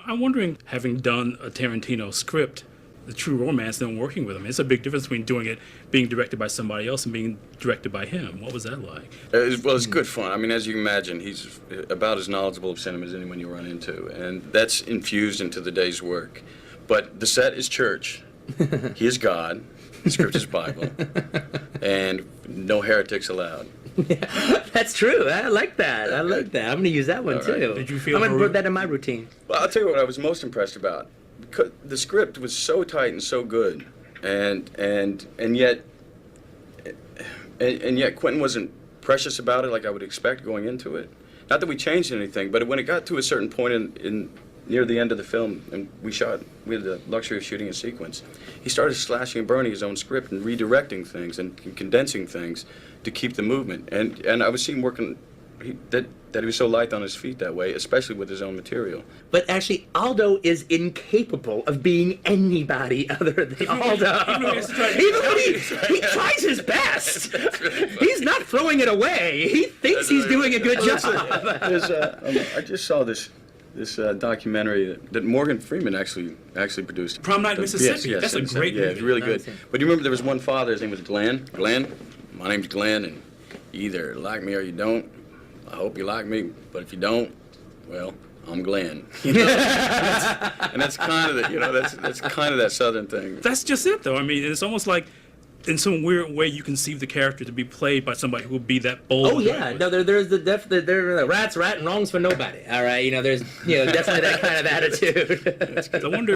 I'm wondering, having done a Tarantino script, the true romance, and then working with him, it's a big difference between doing it, being directed by somebody else, and being directed by him. What was that like? Well, it's good fun. I mean, as you can imagine, he's about as knowledgeable of cinema as anyone you run into, and that's infused into the day's work. But the set is church. He is God. The script is Bible. And no heretics allowed. Yeah, that's true. I like that. I like that. I'm going to use that one, All right. too. Did you feel I'm going to put that in my routine. Well, I'll tell you what I was most impressed about. The script was so tight and so good, and yet Quentin wasn't precious about it like I would expect going into it. Not that we changed anything, but when it got to a certain point in near the end of the film, and we had the luxury of shooting a sequence, he started slashing and burning his own script and redirecting things and condensing things to keep the movement. And I was seeing working that he was so light on his feet that way, especially with his own material. But actually, Aldo is incapable of being anybody other than Aldo. Even when he tries his best. He's not throwing it away. He thinks he's doing a good job. I just saw this documentary that Morgan Freeman actually produced. Prom Night, Mississippi. Yes, That's a great movie. Yeah, it's really good. But you remember there was one father, his name was Glenn. Glenn, my name's Glenn, and you either like me or you don't. I hope you like me, but if you don't, well, I'm Glenn. You know? and that's kind of that's kind of that Southern thing. That's just it, though. I mean, it's almost like, in some weird way, you conceive the character to be played by somebody who will be that bold. Oh yeah, no, there's the rats, rat, and wrongs for nobody. All right, there's definitely that kind of attitude. I wonder